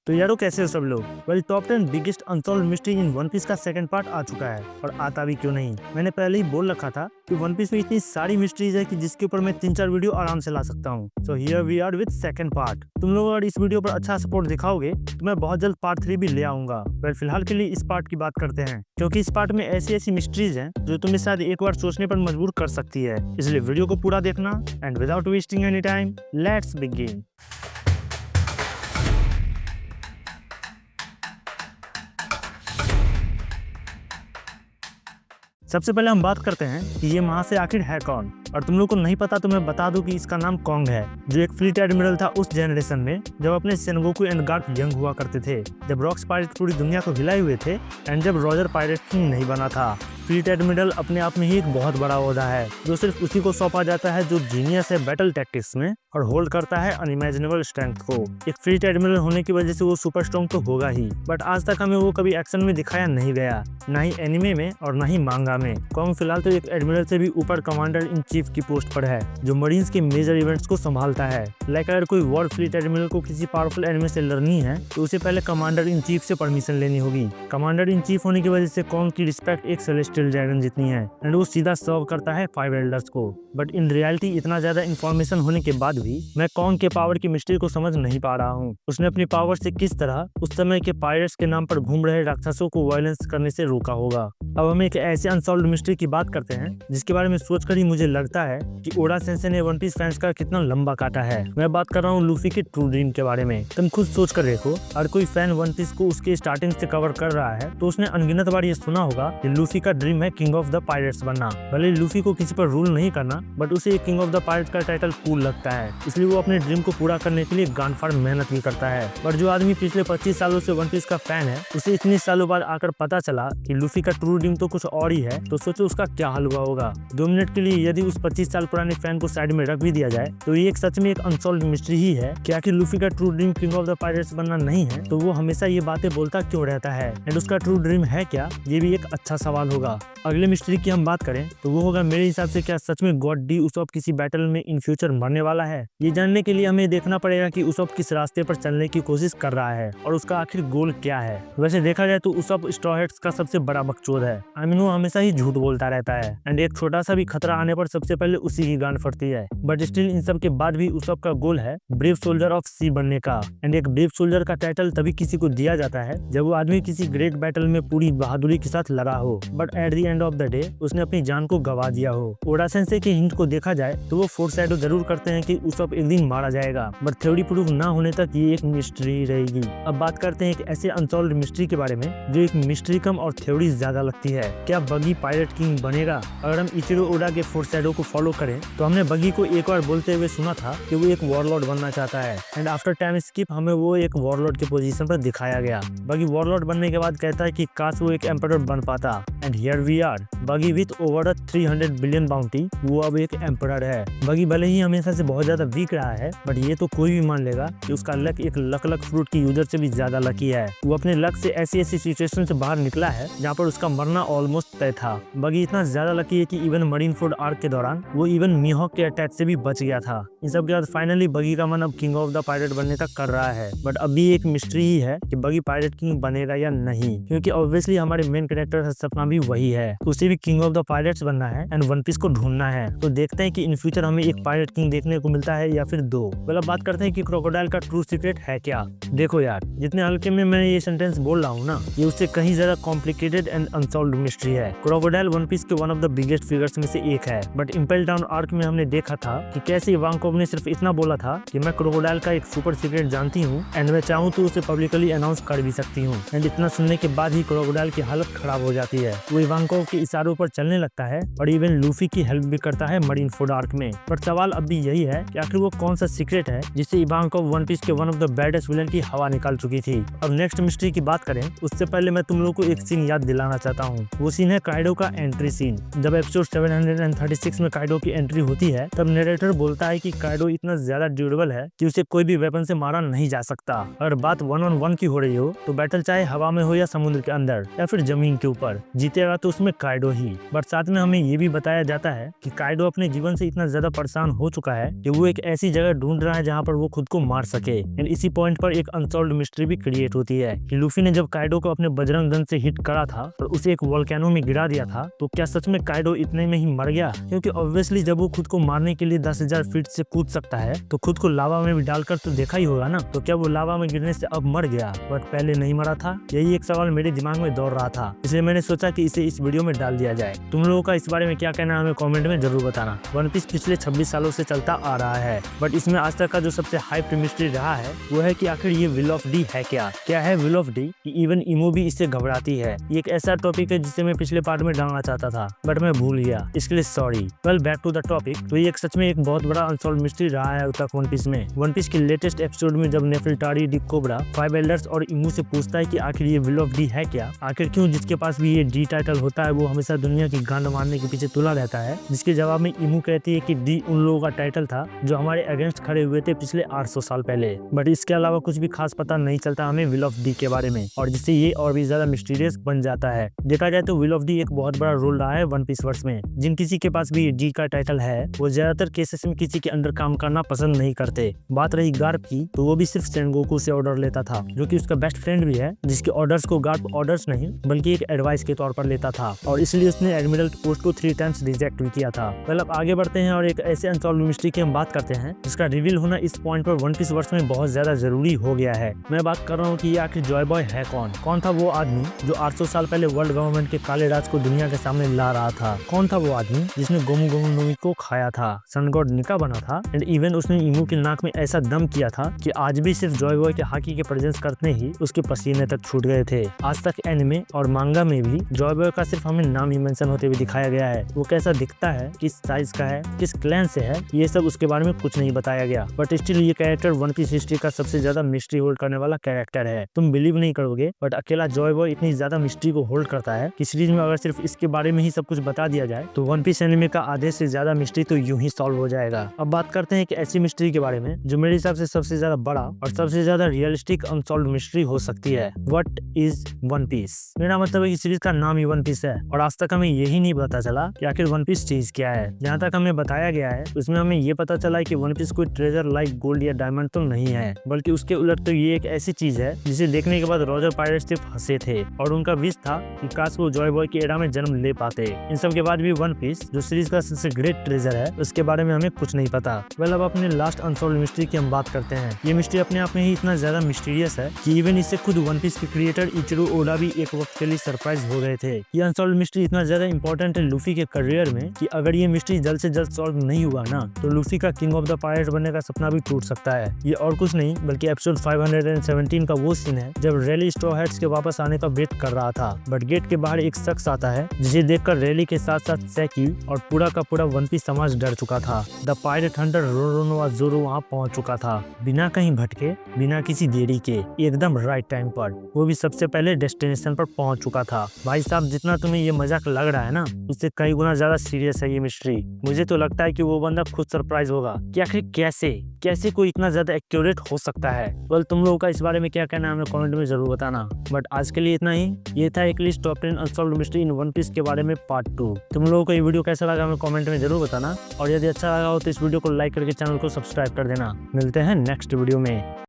तो यारो कैसे हो सब लोग। Well, top 10 biggest unsolved mystery in One Piece का सेकंड पार्ट आ चुका है और आता भी क्यों नहीं। मैंने पहले ही बोल रखा था कि वन पीस में इतनी सारी मिस्ट्रीज है कि जिसके ऊपर मैं 3-4 वीडियो आराम से ला सकता हूँ। So here we are with second part. तुम लोग अगर इस वीडियो पर अच्छा सपोर्ट दिखाओगे तो मैं बहुत जल्द पार्ट 3 भी ले आऊंगा। वेल, फिलहाल के लिए इस पार्ट की बात करते हैं, क्योंकि इस पार्ट में ऐसी ऐसी मिस्ट्रीज हैं जो तुम्हें शायद एक बार सोचने पर मजबूर कर सकती है। इसलिए वीडियो को पूरा देखना and without wasting any time let's begin. सबसे पहले हम बात करते हैं कि ये वहां से आखिर है कौन। और तुम लोग को नहीं पता तो मैं बता दूं कि इसका नाम कॉन्ग है, जो एक फ्लीट एडमिरल था उस जनरेशन में जब अपने सेनगोकू एंड गार्प यंग हुआ करते थे, जब रॉक्स पायरेट पूरी दुनिया को हिलाए हुए थे एंड जब रॉजर पायरेट किंग नहीं बना था। फ्लीट एडमिरल अपने आप में ही एक बहुत बड़ा ओहदा है जो सिर्फ उसी को सौंपा जाता है जो जीनियस है बैटल टैक्टिक्स में और होल्ड करता है अनइमेजिनेबल स्ट्रेंथ को। एक फ्लीट एडमिरल होने की वजह से वो सुपर स्ट्रॉन्ग तो होगा ही, बट आज तक हमें वो कभी एक्शन में दिखाया नहीं गया, ना ही एनिमे में और ना ही मांगा में। कॉन्ग फिलहाल तो एक एडमिरल से भी ऊपर कमांडर इन चीफ की पोस्ट पर है जो मरीन्स के मेजर इवेंट्स को संभालता है। लाइक अगर कोई वर्ल्ड फ्लीट एडमिरल को किसी पावरफुल एनिमे से लड़नी है तो उसे पहले कमांडर इन चीफ से परमिशन लेनी होगी। कमांडर इन चीफ होने की वजह से कॉन्ग की रिस्पेक्ट एक सेलेस्टियल ड्रैगन जितनी है एंड वो सीधा सर्व करता है 5 एल्डर्स को। बट इन रियलिटी इतना ज्यादा इन्फॉर्मेशन होने के बाद भी मैं कॉन्ग के पावर की मिस्ट्री को समझ नहीं पा रहा हूँ। उसने अपनी पावर से किस तरह उस समय के पायरेट्स के नाम पर घूम रहे राक्षसों को वायलेंस करने से रोका होगा। अब हम एक ऐसे अनसॉल्व्ड मिस्ट्री की बात करते हैं जिसके बारे में सोचकर ही मुझे लगता है कि ओडा सेंसे ने वन पीस फैंस का कितना लंबा काटा है। मैं बात कर रहा हूँ लूफी के ट्रू ड्रीम के बारे में। तुम खुद सोच कर देखो, अगर कोई फैन वन पीस को उसके स्टार्टिंग से कवर कर रहा है तो उसने अनगिनत बार ये सुना होगा कि लूफी का ड्रीम है किंग ऑफ द पायरेट्स बनना। भले लूफी को किसी पर रूल नहीं करना, बट उसे किंग ऑफ द पायरेट्स का टाइटल कूल लगता है, इसलिए वो अपने ड्रीम को पूरा करने के लिए गांडफाड़ मेहनत भी करता है। बट जो आदमी पिछले 25 सालों से वन पीस का फैन है, उसे इतने सालों बाद आकर पता चला कि लूफी का ट्रू ड्रीम तो कुछ और ही है, तो सोचो उसका क्या हाल हुआ होगा। 2 मिनट के लिए यदि उस 25 साल पुराने फैन को साइड में रख भी दिया जाए तो ये एक सच में एक अनसॉल्व्ड मिस्ट्री ही है कि आखिर लूफी का true dream king of the pirates बनना नहीं है तो वो हमेशा ये बातें बोलता क्यों रहता है, एंड उसका ट्रू ड्रीम है क्या, ये भी एक अच्छा सवाल होगा। अगले मिस्ट्री की हम बात करें तो वो होगा मेरे हिसाब से क्या सच में गॉड डी उसॉप किसी बैटल में इन फ्यूचर मरने वाला है। ये जानने के लिए हमें देखना पड़ेगा कि उसॉप किस रास्ते पर चलने की कोशिश कर रहा है और उसका आखिर गोल क्या है। वैसे देखा जाए तो उसॉप स्ट्रॉ हैट्स का सबसे बड़ा बकचोद है। आई मीन वो हमेशा ही झूठ बोलता रहता है एंड एक छोटा सा भी खतरा आने पर सबसे पहले उसी की गांड फटती है। बट स्टिल इन सब के बाद भी उसॉप का गोल है ब्रेव सोल्जर ऑफ सी बनने का, एंड एक ब्रेव सोल्जर का टाइटल तभी किसी को दिया जाता है जब वो आदमी किसी ग्रेट बैटल में पूरी बहादुरी के साथ लड़ा हो, but at the end of the day उसने अपनी जान को गवा दिया हो। ओडा सेंसे के हिंट को देखा जाए तो वो फोरशैडो जरूर करते हैं कि उसॉप एक दिन मारा जाएगा, बट थ्योरी प्रूफ ना होने तक ये एक मिस्ट्री रहेगी। अब बात करते हैं एक ऐसे अनसॉल्व्ड मिस्ट्री के बारे में जो एक मिस्ट्री कम और थ्योरी ज्यादा लगती है। क्या बगी पायरेट किंग बनेगा? अगर हम इचिरो ओडा के फोरशैडो को फॉलो करें तो हमने बगी को एक बार बोलते हुए सुना था कि वो एक वॉरलॉर्ड बनना चाहता है, एंड आफ्टर टाइम स्किप हमें वो एक वॉरलॉर्ड की पोजीशन पर दिखाया गया। बगी वॉरलॉर्ड बनने के बाद कहता है कि काश वो एक एम्परर बन पाता, एंड हियर वी आर। बगी विथ ओवर 300 बिलियन बाउंटी वो अब एक एम्परर है। बगी भले ही हमेशा से बहुत ज्यादा वीक रहा है, बट ये तो कोई भी मान लेगा कि उसका लक एक लक फ्रूट की यूजर से भी ज्यादा लकी है। वो अपने लक से ऐसी ऐसी सिचुएशन से बाहर निकला है जहाँ पर उसका मरना ऑलमोस्ट तय था। बगी इतना ज्यादा लकी है कि इवन मरीन फोर्ड आर्क के दौरान वो इवन मीहॉक के अटैक से भी बच गया था। इन सब के बाद फाइनली बगी का मन अब किंग ऑफ द पायरेट बनने तक कर रहा है, बट अभी एक मिस्ट्री ही है कि बगी पायरेट किंग बनेगा या नहीं, क्योंकि ऑब्वियसली हमारे मेन कैरेक्टर का सपना भी वही है, उसे भी किंग ऑफ द पायरेट्स बनना है एंड वन पीस को ढूंढना है। तो देखते हैं कि इन फ्यूचर हमें एक पायरेट किंग देखने को मिलता है या फिर 2। मतलब बात करते हैं कि क्रोकोडाइल का ट्रू सीक्रेट है क्या। देखो यार, जितने हल्के में मैं ये सेंटेंस बोल रहा हूँ ना, ये उससे कहीं ज्यादा कॉम्प्लिकेटेड एंड अनसॉल्व्ड मिस्ट्री है। क्रोकोडाइल वन पीस के one of the biggest figures में से एक है, बट इम्पेल डाउन आर्क में हमने देखा था कि कैसे इवांकोव ने सिर्फ इतना बोला था कि मैं क्रोकोडाइल का एक सुपर सीक्रेट जानती हूँ एंड मैं चाहूँ तो उसे पब्लिकली अनाउंस कर भी सकती हूँ, एंड इतना सुनने के बाद ही क्रोकोडाइल की हालत खराब हो जाती है। वो इवांकोव के इशारों पर चलने लगता है और इवन लूफी की हेल्प भी करता है मरीन फोर्ड आर्क में। पर सवाल अब भी यही है कि आखिर वो कौन सा सीक्रेट है जिससे इवांकोव वन पीस के one of the baddest villain की हवा निकाल चुकी थी। अब नेक्स्ट मिस्ट्री की बात करें उससे पहले मैं तुम लोगों को एक सीन याद दिलाना चाहता हूँ। वो सीन है काइडो का एंट्री सीन। जब एपिसोड 736 इसमें काइडो की एंट्री होती है तब नरेटर बोलता है कि काइडो इतना ज्यादा ड्यूरेबल है कि उसे कोई भी वेपन से मारा नहीं जा सकता। अगर बात 1-on-1 की हो रही हो तो बैटल चाहे हवा में हो या समुद्र के अंदर या फिर जमीन के ऊपर, जीतेगा तो उसमें काइडो ही। बट साथ में हमें ये भी बताया जाता है कि काइडो अपने जीवन से इतना ज्यादा परेशान हो चुका है कि वो एक ऐसी जगह ढूंढ रहा है जहाँ पर वो खुद को मार सके। एंड इसी पॉइंट पर एक अनसॉल्व्ड मिस्ट्री भी क्रिएट होती है कि लूफी ने जब काइडो को अपने बजरंग दंड से हिट करा था और उसे एक वोल्केनो में गिरा दिया था, तो क्या सच में काइडो इतने में ही मर गया? क्योंकि ऑब्वियसली जब वो खुद को मारने के लिए 10,000 फीट से कूद सकता है तो खुद को लावा में भी डालकर तो देखा ही होगा ना। तो क्या वो लावा में गिरने से अब मर गया बट पहले नहीं मरा था? यही एक सवाल मेरे दिमाग में दौड़ रहा था, इसलिए मैंने सोचा कि इसे इस वीडियो में डाल दिया जाए। तुम लोगों का इस बारे में क्या कहना है हमें कमेंट में जरूर बताना। वन पीस पिछले 26 सालों से चलता आ रहा है बट इसमें आज तक का जो सबसे हाइप मिस्ट्री रहा है वो है कि आखिर ये विल ऑफ डी है क्या है विल ऑफ डी कि इवन इमो भी इससे घबराती है। ये एक ऐसा टॉपिक है जिसे मैं पिछले पार्ट में डालना चाहता था बट मैं भूल गया, इसके लिए sorry. Well back to the topic. तो ये सच में एक बहुत बड़ा अनसॉल्व मिस्ट्री रहा है अब तक वन पीस में। वन पीस के लेटेस्ट एपिसोड में जब नेफिल्टारी, डिप कोबरा, 5 एल्डर्स और इमू से पूछता है कि आखिर ये विल ऑफ डी है क्या, आखिर क्यों जिसके पास भी ये डी टाइटल होता है वो हमेशा दुनिया की गांड मारने के पीछे तुला रहता है, जिसके जवाब में इमू कहती है कि डी उन लोगों का टाइटल था जो हमारे अगेंस्ट खड़े हुए थे पिछले 800 साल पहले। बट इसके अलावा कुछ भी खास पता नहीं चलता हमें विल ऑफ डी के बारे में और जिससे ये और भी ज्यादा मिस्टीरियस बन जाता है। देखा जाए तो विल ऑफ डी एक बहुत बड़ा रोल रहा है वन पीस वर्स में। जिन किसी के पास भी डी का टाइटल है वो ज्यादातर केसेस में किसी के अंडर काम करना पसंद नहीं करते। बात रही गार्प की तो वो भी सिर्फ सेनगोकू से ऑर्डर लेता था जो कि उसका बेस्ट फ्रेंड भी है, जिसके ऑर्डर्स को गार्प ऑर्डर्स नहीं बल्कि एक एडवाइस के तौर पर लेता था और इसलिए उसने एडमिरल पोस्ट को 3 टाइम्स रिजेक्ट भी किया था। अब आगे बढ़ते हैं और एक ऐसे अनसॉल्व्ड मिस्ट्री की हम बात करते हैं जिसका रिवील होना इस पॉइंट पर वन पीस वर्स में बहुत ज्यादा जरूरी हो गया है। मैं बात कर रहा हूँ कि ये आखिर जॉय बॉय है कौन था वो आदमी जो 800 साल पहले वर्ल्ड गवर्नमेंट के काले राज को दुनिया के सामने ला रहा था? कौन था वो आदमी जिसने गोमू गोमू नोमी को खाया था, सन गॉड निका बना था एंड इवन उसने इमू की नाक में ऐसा दम किया था कि आज भी सिर्फ जॉय बॉय के हाकी के प्रेजेंस करते ही उसके पसीने तक छूट गए थे। आज तक एनिमे और मांगा में भी जॉय बॉय का सिर्फ हमें नाम ही मेंशन होते हुए दिखाया गया है। वो कैसा दिखता है, किस साइज का है, किस क्लैन से है, ये सब उसके बारे में कुछ नहीं बताया गया। बट स्टिल ये कैरेक्टर वन पीस हिस्ट्री का सबसे ज्यादा मिस्ट्री होल्ड करने वाला कैरेक्टर है। तुम बिलीव नहीं करोगे बट अकेला जॉय बॉय इतनी ज्यादा मिस्ट्री को होल्ड करता है कि सीरीज में अगर सिर्फ इसके बारे में ही सब कुछ बता दिया जाए तो वन पीस एनिमे का आधे से ज्यादा मिस्ट्री तो यूं ही सॉल्व हो जाएगा। अब बात करते हैं कि ऐसी मिस्ट्री के बारे में जो मेरे हिसाब से सबसे ज्यादा बड़ा और सबसे ज्यादा रियलिस्टिक अनसॉल्व्ड मिस्ट्री हो सकती है। What is One Piece? मेरा मतलब है कि सीरीज का नाम ही वन पीस है और आज तक हमें यही नहीं पता चला कि आखिर वन पीस चीज क्या है। जहाँ तक हमें बताया गया है उसमें हमें ये पता चला है कि वन पीस कोई ट्रेजर लाइक गोल्ड या डायमंड तो नहीं है, बल्कि उसके उलट तो ये एक ऐसी चीज है जिसे देखने के बाद रॉजर पायरेट सिर्फ हंसे थे और उनका विश था कि काश वो जॉय बॉय की एरा में जन्म ले पाते। इन सब के बाद भी वन पीस जो सीरीज का सबसे ग्रेट ट्रेजर है उसके बारे में हमें कुछ नहीं पता। वेल अब अपने लास्ट अनसॉल्व्ड मिस्ट्री की हम बात करते हैं। ये मिस्ट्री अपने आप में ही इतना ज्यादा मिस्टीरियस है कि इवन इससे खुद वन पीस के क्रिएटर इचिरो ओडा भी एक वक्त के लिए सरप्राइज हो गए थे। ये अनसॉल्व्ड मिस्ट्री इतना ज्यादा इंपॉर्टेंट है लूफी के करियर में कि अगर ये मिस्ट्री जल्द से जल्द सॉल्व नहीं हुआ ना तो लूफी का किंग ऑफ द पायरेट्स बनने का सपना भी टूट सकता है। ये और कुछ नहीं बल्कि एपिसोड 517 का वो सीन है जब रैली स्ट्रॉ हैट्स के वापस आने का वेट कर रहा था बट गेट के बाहर एक शख्स आता है जिसे देखकर रैली के साथ साथ सैकी और पूरा का पूरा वन पीस समाज डर चुका था। द पायरेट हंटर रोरोनोआ जोरो वहाँ पहुंच चुका था बिना कहीं भटके, बिना किसी देरी के, एकदम राइट टाइम पर। वो भी सबसे पहले डेस्टिनेशन पर पहुंच चुका था। भाई साहब जितना तुम्हें ये मजाक लग रहा है ना उससे कई गुना ज्यादा सीरियस है ये मिस्ट्री। मुझे तो लगता है कि वो बंदा खुद सरप्राइज होगा कि आखिर कैसे कोई इतना ज्यादा एक्यूरेट हो सकता है। वेल तुम लोगों का इस बारे में क्या कहना है हमें कमेंट में जरूर बताना। बट आज के लिए इतना ही। ये था एक list top 10 unsolved mystery in One Piece के बारे में पार्ट 2। तुम लोगों को ये वीडियो कैसा लगा हमें कमेंट में जरूर बताना और यदि अच्छा लगा हो तो इस वीडियो को लाइक करके चैनल को सब्सक्राइब कर देना। मिलते हैं नेक्स्ट वीडियो में।